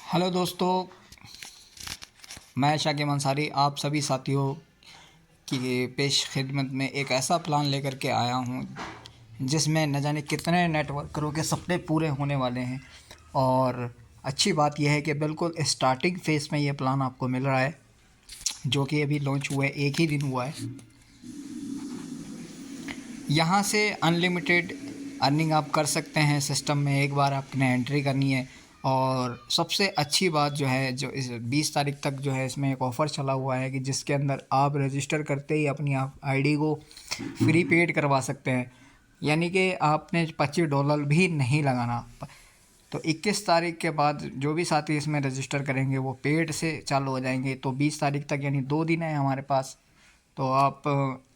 Hello दोस्तों, मैं शाकिब अंसारी आप सभी साथियों की पेश खिदमत में एक ऐसा प्लान लेकर के आया हूँ जिसमें न जाने कितने नेटवर्करों के सपने पूरे होने वाले हैं। और अच्छी बात यह है कि बिल्कुल स्टार्टिंग फेज़ में ये प्लान आपको मिल रहा है, जो कि अभी लॉन्च हुआ है, एक ही दिन हुआ है। यहाँ से अनलिमिटेड अर्निंग आप कर सकते हैं। सिस्टम में एक बार आपने एंट्री करनी है। और सबसे अच्छी बात जो है, जो इस 20 तारीख तक जो है, इसमें एक ऑफ़र चला हुआ है कि जिसके अंदर आप रजिस्टर करते ही अपनी आप आईडी को फ्री पेड करवा सकते हैं। यानी कि आपने $25 भी नहीं लगाना। तो 21 तारीख के बाद जो भी साथी इसमें रजिस्टर करेंगे वो पेड से चालू हो जाएंगे। तो 20 तारीख तक यानी 2 दिन है हमारे पास। तो आप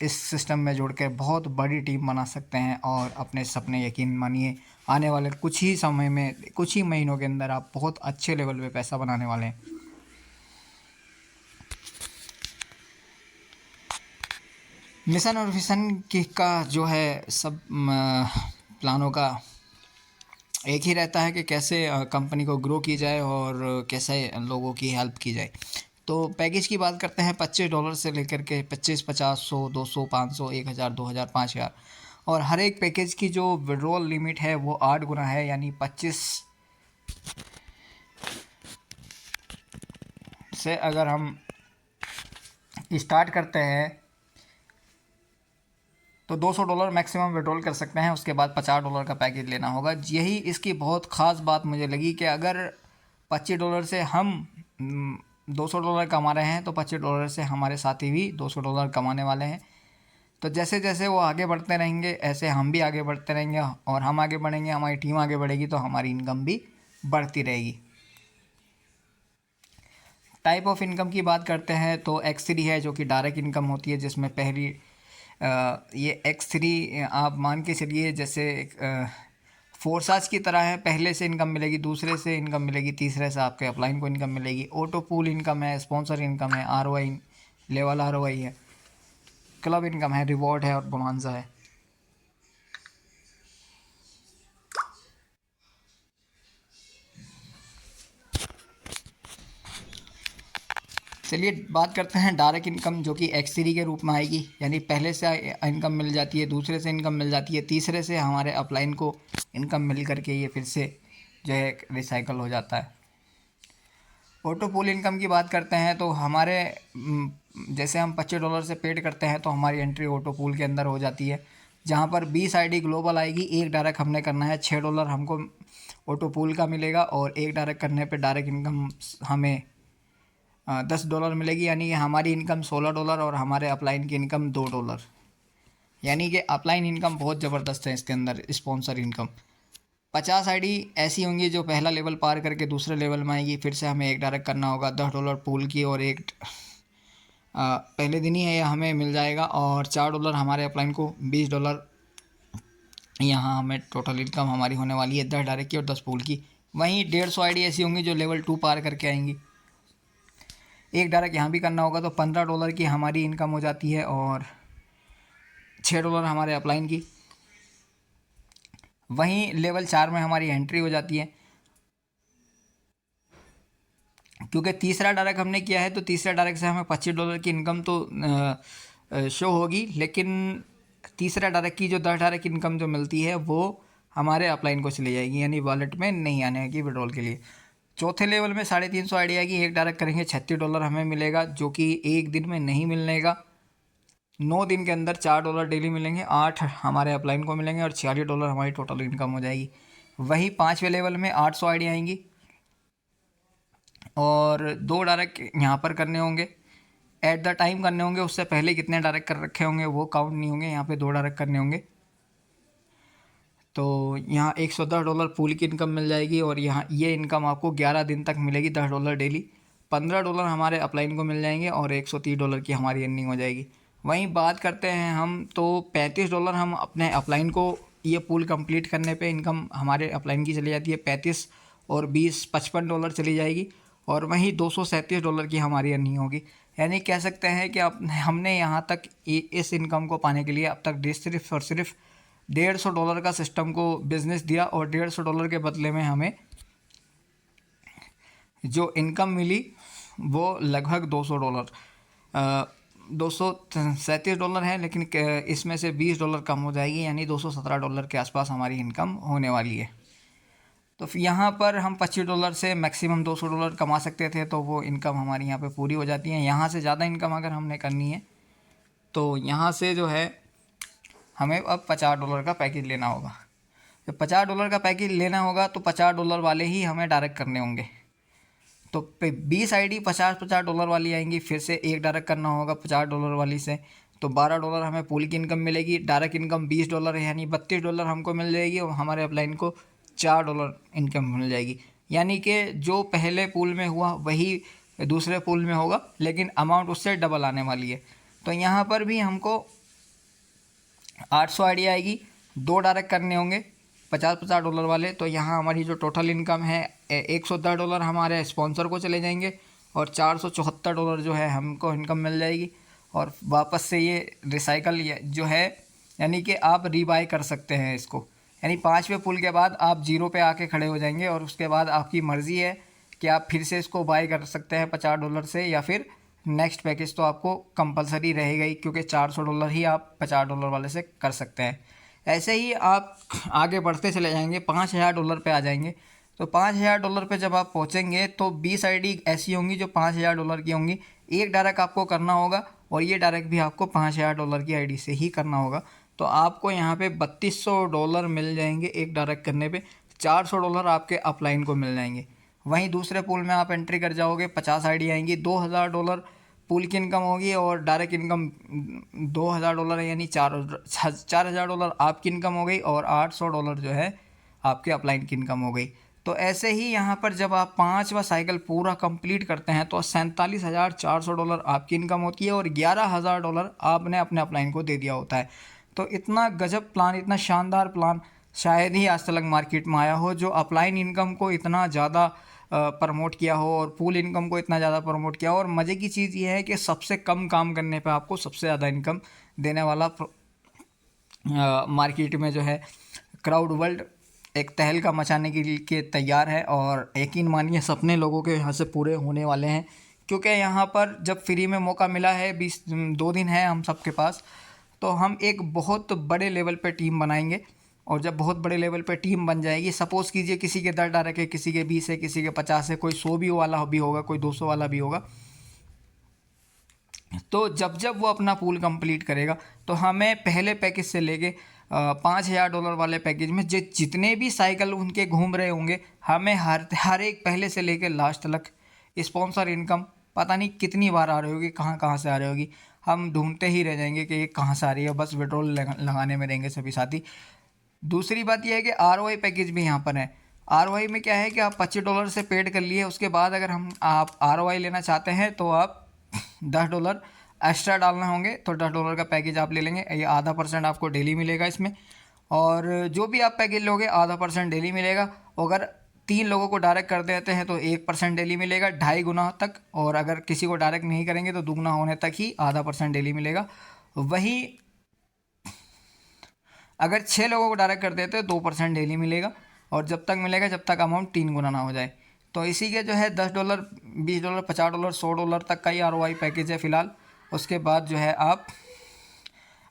इस सिस्टम में जुड़ के बहुत बड़ी टीम बना सकते हैं और अपने सपने, यकीन मानिए, आने वाले कुछ ही समय में, कुछ ही महीनों के अंदर आप बहुत अच्छे लेवल पे पैसा बनाने वाले हैं। मिशन और विज़न की का जो है सब प्लानों का एक ही रहता है कि कैसे कंपनी को ग्रो की जाए और कैसे लोगों की हेल्प की जाए। तो पैकेज की बात करते हैं, $25 से लेकर के 25, 50, 100, 200, 500, 1000, 2000, 5000। और हर एक पैकेज की जो विड्रॉल लिमिट है वो 8 गुना है, यानी 25 से अगर हम स्टार्ट करते हैं तो $200 मैक्सिमम विड्रॉल कर सकते हैं। उसके बाद $50 का पैकेज लेना होगा। यही इसकी बहुत ख़ास बात मुझे लगी कि अगर $25 से हम $200 कमा रहे हैं तो $25 से हमारे साथी भी $200 कमाने वाले हैं। तो जैसे जैसे वो आगे बढ़ते रहेंगे ऐसे हम भी आगे बढ़ते रहेंगे, और हम आगे बढ़ेंगे, हमारी टीम आगे बढ़ेगी, तो हमारी इनकम भी बढ़ती रहेगी। टाइप ऑफ इनकम की बात करते हैं तो X3 है, जो कि डायरेक्ट इनकम होती है, जिसमें पहली ये X3 आप मान के चलिए जैसे फोर्साज की तरह है। पहले से इनकम मिलेगी, दूसरे से इनकम मिलेगी, तीसरे से आपके अपलाइन को इनकम मिलेगी। ऑटो पूल इनकम है, स्पॉन्सर इनकम है, ROI लेवल ROI है, क्लब इनकम है, रिवॉर्ड है और बोनांजा है। चलिए बात करते हैं डायरेक्ट इनकम, जो कि X3 के रूप में आएगी। यानी पहले से इनकम मिल जाती है, दूसरे से इनकम मिल जाती है, तीसरे से हमारे अपलाइन को इनकम मिल करके ये फिर से जो है रिसाइकल हो जाता है। ऑटो पूल इनकम की बात करते हैं तो हमारे जैसे हम $25 से पेड करते हैं तो हमारी एंट्री ऑटो पूल के अंदर हो जाती है, जहाँ पर 20 आईडी ग्लोबल आएगी। एक डायरेक्ट हमने करना है, $6 हमको ऑटो पूल का मिलेगा, और एक डायरेक्ट करने पे डायरेक्ट इनकम हमें $10 मिलेगी। यानी कि हमारी इनकम $16 और हमारे अपलाइन की इनकम $2। यानी कि अपलाइन इनकम बहुत ज़बरदस्त है इसके अंदर। स्पॉन्सर इनकम 50 आईडी ऐसी होंगी जो पहला लेवल पार करके दूसरे लेवल में आएगी। फिर से हमें एक डायरेक्ट करना होगा $10 पूल की, और एक पहले दिन ही है हमें मिल जाएगा। और $4 हमारे अपलाइन को, $20 यहाँ हमें टोटल इनकम हमारी होने वाली है 10 डायरेक्ट की और 10 पूल की। वहीं 150 आईडी ऐसी होंगी जो लेवल 2 पार करके आएंगी। एक डायरेक्ट यहाँ भी करना होगा तो $15 की हमारी इनकम हो जाती है, और $6 हमारे अपलाइन की। वहीं लेवल 4 में हमारी एंट्री हो जाती है, क्योंकि तीसरा डायरेक्ट हमने किया है तो तीसरा डायरेक्ट से हमें $25 की इनकम तो शो होगी। लेकिन तीसरा डायरेक्ट की जो 10 डायरेक्ट इनकम जो मिलती है वो हमारे अपलाइन को चली जाएगी, यानी वॉलेट में नहीं आने की विड्रॉल के लिए। चौथे लेवल में 350 आईडी आएगी, एक डायरेक्ट करेंगे $36 हमें मिलेगा, जो कि एक दिन में नहीं मिलने का। 9 दिन के अंदर $4 डेली मिलेंगे, 8 हमारे अपलाइन को मिलेंगे, और $46 हमारी टोटल इनकम हो जाएगी। वही 5वें लेवल में 800 आईडी आएंगी, और 2 डायरेक्ट यहाँ पर करने होंगे, एट द टाइम करने होंगे। उससे पहले कितने डायरेक्ट कर रखे होंगे वो काउंट नहीं होंगे, यहाँ पे 2 डायरेक्ट करने होंगे। तो यहाँ $110 पूल की इनकम मिल जाएगी, और यहाँ ये इनकम आपको 11 दिन तक मिलेगी, $10 डेली। $15 हमारे अपलाइन को मिल जाएंगे, और $130 की हमारी अर्निंग हो जाएगी। वहीं बात करते हैं हम तो $35 हम अपने अपलाइन को, ये पूल कंप्लीट करने पे इनकम हमारे अपलाइन की चली जाती है 35, और 20 $55 चली जाएगी। और वहीं $237 की हमारी अर्निंग होगी। यानी कह सकते हैं कि अब हमने यहाँ तक इस इनकम को पाने के लिए अब तक सिर्फ और सिर्फ $150 का सिस्टम को बिज़नेस दिया, और $150 के बदले में हमें जो इनकम मिली वो लगभग $200 $237 है, लेकिन इसमें से $20 कम हो जाएगी, यानी $217 के आसपास हमारी इनकम होने वाली है। तो फिर यहाँ पर हम $25 से मैक्सिमम $200 कमा सकते थे, तो वो इनकम हमारी यहाँ पे पूरी हो जाती है। यहाँ से ज़्यादा इनकम अगर हमने करनी है तो यहाँ से जो है हमें अब $50 का पैकेज लेना होगा। जब $50 का पैकेज लेना होगा तो $50 वाले ही हमें डायरेक्ट करने होंगे। तो 20 आईडी $50 वाली आएंगी, फिर से एक डायरेक्ट करना होगा $50 वाली से, तो $12 हमें पूल की इनकम मिलेगी। डायरेक्ट इनकम $20 है, यानी $32 हमको मिल जाएगी और हमारे अपलाइन को $4 इनकम मिल जाएगी। यानी कि जो पहले पूल में हुआ वही दूसरे पूल में होगा, लेकिन अमाउंट उससे डबल आने वाली है। तो यहाँ पर भी हमको 800 आईडी आएगी, 2 डायरेक्ट करने होंगे $50 वाले। तो यहाँ हमारी जो टोटल इनकम है $110 हमारे स्पॉन्सर को चले जाएंगे और $474 जो है हमको इनकम मिल जाएगी। और वापस से ये रिसाइकल जो है, यानी कि आप रीबाय कर सकते हैं इसको, यानी 5वें पुल के बाद आप 0 पे आके खड़े हो जाएंगे और उसके बाद आपकी मर्ज़ी है कि आप फिर से इसको बाय कर सकते हैं $50 से, या फिर नेक्स्ट पैकेज तो आपको कंपलसरी रहेगा ही, क्योंकि $400 ही आप $50 वाले से कर सकते हैं। ऐसे ही आप आगे बढ़ते चले जाएंगे, $5000 पे आ जाएंगे। तो $5000 पे जब आप पहुंचेंगे तो 20 आईडी ऐसी होंगी जो $5000 की होंगी। एक डायरेक्ट आपको करना होगा और ये डायरेक्ट भी आपको $5000 की आईडी से ही करना होगा। तो आपको यहाँ पे $3200 मिल जाएंगे एक डायरेक्ट करने पे, $400 आपके अपलाइन को मिल जाएंगे। वहीं दूसरे पूल में आप एंट्री कर जाओगे, 50 आईडी आएंगी, $2000 पूल की इनकम होगी और डायरेक्ट इनकम $2000 यानी $4000 आपकी इनकम हो गई और $800 जो है आपके अपलाइन की इनकम हो गई। तो ऐसे ही यहाँ पर जब आप 5वां साइकिल पूरा कंप्लीट करते हैं तो $47,400 आपकी इनकम होती है और $11,000 आपने अपने अपलाइन को दे दिया होता है। तो इतना गजब प्लान, इतना शानदार प्लान शायद ही आज तक मार्केट में आया हो, जो अपलाइन इनकम को इतना ज़्यादा प्रमोट किया हो और पूल इनकम को इतना ज़्यादा प्रमोट किया हो। और मज़े की चीज़ ये है कि सबसे कम काम करने पे आपको सबसे ज़्यादा इनकम देने वाला मार्केट में जो है क्राउड वर्ल्ड एक तहलका मचाने के लिए तैयार है। और यकीन मानिए सपने लोगों के यहाँ से पूरे होने वाले हैं, क्योंकि यहाँ पर जब फ्री में मौका मिला है, 2 दिन है हम सबके पास, तो हम एक बहुत बड़े लेवल पे टीम बनाएंगे। और जब बहुत बड़े लेवल पे टीम बन जाएगी, सपोज़ कीजिए किसी के 10 डायरेक्ट है, किसी के 20 है, किसी के 50 है, कोई 100 भी वाला भी होगा, कोई 200 वाला भी होगा। तो जब जब वो अपना पूल कंप्लीट करेगा तो हमें पहले पैकेज से लेके $5000 वाले पैकेज में जितने भी साइकिल उनके घूम रहे होंगे, हमें हर एक पहले से लेके लास्ट तक स्पॉन्सर इनकम पता नहीं कितनी बार आ रही होगी, कहाँ कहाँ से आ रही होगी, हम ढूंढते ही रह जाएंगे कि ये कहाँ से आ रही है, बस विड्रॉल लगाने में रहेंगे सभी साथी। दूसरी बात यह है कि ROI पैकेज भी यहाँ पर है। ROI में क्या है कि आप $25 से पेड कर लिए, उसके बाद अगर आप ROI लेना चाहते हैं तो आप $10 एक्स्ट्रा डालना होंगे, तो $10 का पैकेज आप ले लेंगे। ये ½ % आपको डेली मिलेगा इसमें, और जो भी आप पैकेज लोगे ½% डेली मिलेगा। अगर 3 लोगों को डायरेक्ट कर देते हैं तो 1% डेली मिलेगा 2.5 गुना तक, और अगर किसी को डायरेक्ट नहीं करेंगे तो दुगना होने तक ही ½ % डेली मिलेगा। वही अगर 6 लोगों को डायरेक्ट कर देते हैं 2% डेली मिलेगा, और जब तक मिलेगा जब तक अमाउंट 3 गुना ना हो जाए। तो इसी के जो है $10, $20, $50, $100 तक का ही ROI पैकेज है फ़िलहाल। उसके बाद जो है आप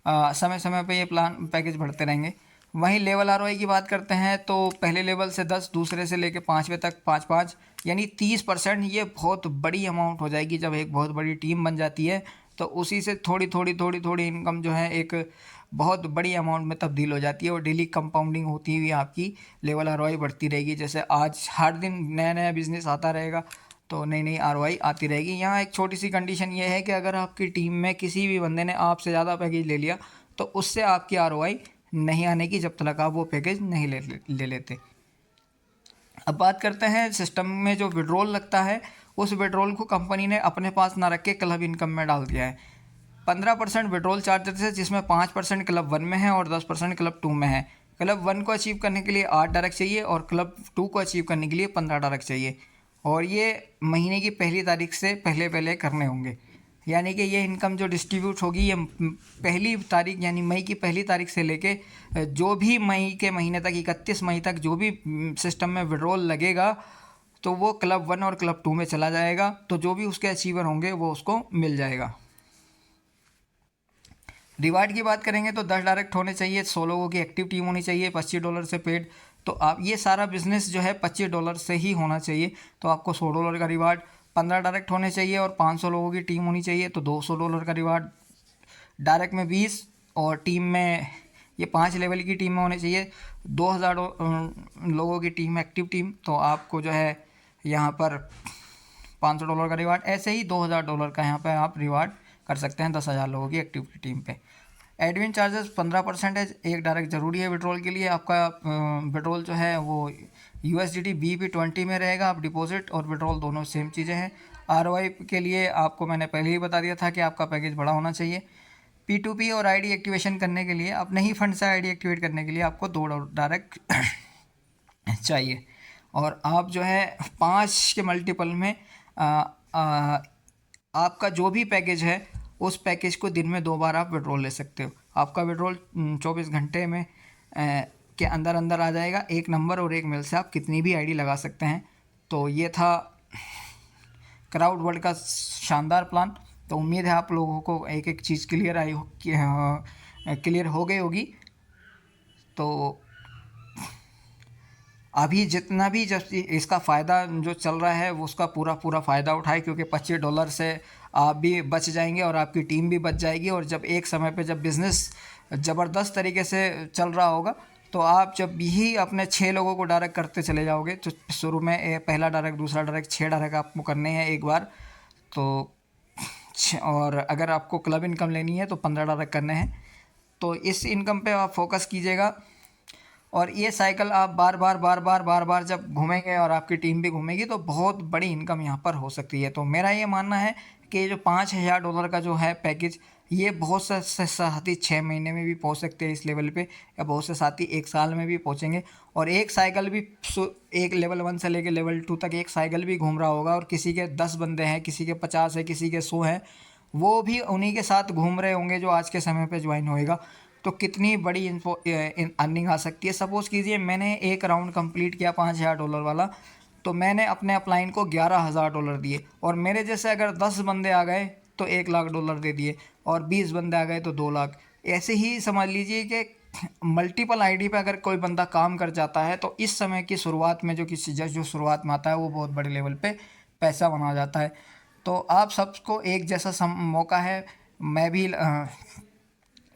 समय समय पे ये प्लान पैकेज बढ़ते रहेंगे। वहीं लेवल ROI की बात करते हैं तो पहले लेवल से 10, दूसरे से लेके 5वें तक 5-5 यानी 30%। ये बहुत बड़ी अमाउंट हो जाएगी जब एक बहुत बड़ी टीम बन जाती है, तो उसी से थोड़ी थोड़ी इनकम जो है एक बहुत बड़ी अमाउंट में तब्दील हो जाती है, और डेली कंपाउंडिंग होती हुई आपकी लेवल ROI बढ़ती रहेगी। जैसे आज हर दिन नया नया बिजनेस आता रहेगा तो नई नई ROI आती रहेगी। यहाँ एक छोटी सी कंडीशन ये है कि अगर आपकी टीम में किसी भी बंदे ने आपसे ज़्यादा पैकेज ले लिया तो उससे आपकी ROI नहीं आने की, जब तक आप वो पैकेज नहीं ले लेते। अब बात करते हैं सिस्टम में जो विड्रॉल लगता है, उस विड्रॉल को कंपनी ने अपने पास ना रख के क्लब इनकम में डाल दिया है। 15% विड्रॉल चार्जेस है, जिसमें 5% क्लब 1 में है और 10% क्लब 2 में है। क्लब 1 को अचीव करने के लिए 8 डायरेक्ट चाहिए और क्लब 2 को अचीव करने के लिए 15 डायरेक्ट चाहिए, और ये महीने की पहली तारीख से पहले करने होंगे। यानी कि ये इनकम जो डिस्ट्रीब्यूट होगी ये पहली तारीख यानी मई की पहली तारीख से लेके जो भी मई के महीने तक 31 मई तक जो भी सिस्टम में विड्रॉल लगेगा, तो वो क्लब 1 और क्लब 2 में चला जाएगा। तो जो भी उसके अचीवर होंगे वो उसको मिल जाएगा। रिवार्ड की बात करेंगे तो 10 डायरेक्ट होने चाहिए, 100 लोगों की एक्टिव टीम होनी चाहिए, $25 से पेड। तो आप ये सारा बिजनेस जो है $25 से ही होना चाहिए। तो आपको $100 का रिवार्ड, 15 डायरेक्ट होने चाहिए और 500 लोगों की टीम होनी चाहिए, तो $200 का रिवार्ड। डायरेक्ट में 20 और टीम में ये 5 लेवल की टीम में होने चाहिए, 2000 लोगों की टीम, एक्टिव टीम। तो आपको जो है यहाँ पर $500 का रिवार्ड, ऐसे ही $2000 का यहाँ पे आप रिवार्ड कर सकते हैं 10,000 लोगों की एक्टिव की टीम पे। एडमिन चार्जेस 15% है, एक डायरेक्ट ज़रूरी है विड्रॉल के लिए। आपका विड्रॉल जो है वो USDT BP20 में रहेगा। आप डिपॉजिट और विड्रॉल दोनों सेम चीज़ें हैं। ROI के लिए आपको मैंने पहले ही बता दिया था कि आपका पैकेज बड़ा होना चाहिए। P2P और ID एक्टिवेशन करने के लिए, अपने ही फंड से ID एक्टिवेट करने के लिए आपको 2 डायरेक्ट चाहिए। और आप जो है 5 के मल्टीपल में आपका जो भी पैकेज है उस पैकेज को दिन में 2 बार आप विड्रॉल ले सकते हो। आपका विड्रॉल 24 घंटे में के अंदर अंदर आ जाएगा। एक नंबर और एक मेल से आप कितनी भी आईडी लगा सकते हैं। तो ये था क्राउड वर्ल्ड का शानदार प्लान। तो उम्मीद है आप लोगों को एक एक चीज़ क्लियर हो गई होगी। तो अभी जितना भी जब इसका फ़ायदा जो चल रहा है वो उसका पूरा फ़ायदा उठाए, क्योंकि $25 से आप भी बच जाएंगे और आपकी टीम भी बच जाएगी। और जब एक समय पे जब बिज़नेस ज़बरदस्त तरीके से चल रहा होगा तो आप जब ही अपने 6 लोगों को डायरेक्ट करते चले जाओगे, तो शुरू में पहला डायरेक्ट, दूसरा डायरेक्ट, 6 डायरेक्ट आपको करने हैं एक बार। तो और अगर आपको क्लब इनकम लेनी है तो 15 डायरेक्ट करने हैं। तो इस इनकम पे आप फोकस कीजिएगा। और ये साइकिल आप बार बार जब घूमेंगे और आपकी टीम भी घूमेगी तो बहुत बड़ी इनकम यहाँ पर हो सकती है। तो मेरा ये मानना है कि जो $5000 का जो है पैकेज, ये बहुत से साथी 6 महीने में भी पहुँच सकते हैं इस लेवल पे, या बहुत से साथी 1 साल में भी पहुँचेंगे। और एक साइकिल भी एक लेवल 1 से लेकर लेवल 2 तक एक साइकिल भी घूम रहा होगा, और किसी के 10 बंदे हैं, किसी के 50 है, किसी के 100 हैं, वो भी उन्हीं के साथ घूम रहे होंगे जो आज के समय पे ज्वाइन होएगा। तो कितनी बड़ी अर्निंग आ सकती है। सपोज़ कीजिए मैंने एक राउंड कंप्लीट किया $5000 वाला, तो मैंने अपने अपलाइन को $11,000 दिए, और मेरे जैसे अगर 10 बंदे आ गए तो $1,00,000 दे दिए, और 20 बंदे आ गए तो 2 लाख। ऐसे ही समझ लीजिए कि मल्टीपल आईडी पे अगर कोई बंदा काम कर जाता है तो इस समय की शुरुआत में जो शुरुआत में आता है वो बहुत बड़े लेवल पे पैसा बना जाता है। तो आप सबको एक जैसा मौका है। मैं भी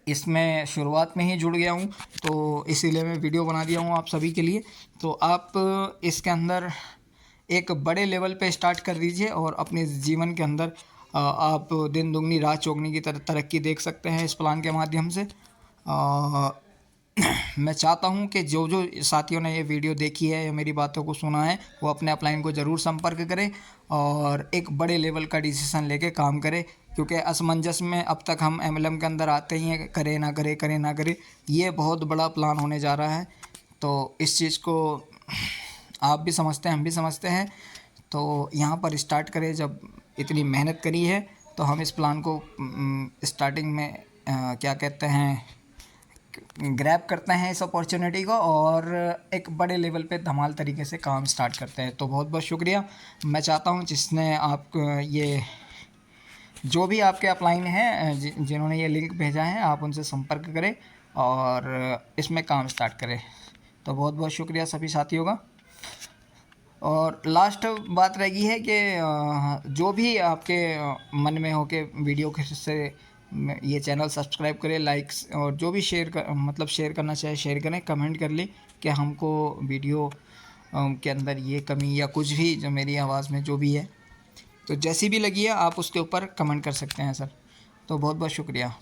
इसमें शुरुआत में ही जुड़ गया हूँ, तो इसीलिए मैं वीडियो बना दिया हूँ आप सभी के लिए। तो आप इसके अंदर एक बड़े लेवल पे स्टार्ट कर दीजिए, और अपने जीवन के अंदर आप दिन दुगनी रात चौगनी की तरक्की देख सकते हैं इस प्लान के माध्यम से। मैं चाहता हूं कि जो जो साथियों ने ये वीडियो देखी है या मेरी बातों को सुना है वो अपने अपलाइन को ज़रूर संपर्क करें और एक बड़े लेवल का डिसीज़न लेके काम करें, क्योंकि असमंजस में अब तक हम MLM के अंदर आते ही हैं, करें ना करें, करें ना करें। ये बहुत बड़ा प्लान होने जा रहा है। तो इस चीज़ को आप भी समझते हैं, हम भी समझते हैं। तो यहाँ पर स्टार्ट करें। जब इतनी मेहनत करी है तो हम इस प्लान को स्टार्टिंग में क्या कहते हैं, ग्रैब करते हैं इस अपॉर्चुनिटी को, और एक बड़े लेवल पे धमाल तरीके से काम स्टार्ट करते हैं। तो बहुत बहुत शुक्रिया। मैं चाहता हूँ जिसने आप ये जो भी आपके अपलाइन हैं जिन्होंने ये लिंक भेजा है, आप उनसे संपर्क करें और इसमें काम स्टार्ट करें। तो बहुत बहुत शुक्रिया सभी साथियों का। और लास्ट बात रहेगी है कि जो भी आपके मन में हो के वीडियो के से ये चैनल सब्सक्राइब करें, लाइक्स और जो भी शेयर करना चाहे शेयर करें, कमेंट कर लें कि हमको वीडियो के अंदर ये कमी या कुछ भी जो मेरी आवाज़ में जो भी है, तो जैसी भी लगी है आप उसके ऊपर कमेंट कर सकते हैं सर। तो बहुत बहुत शुक्रिया।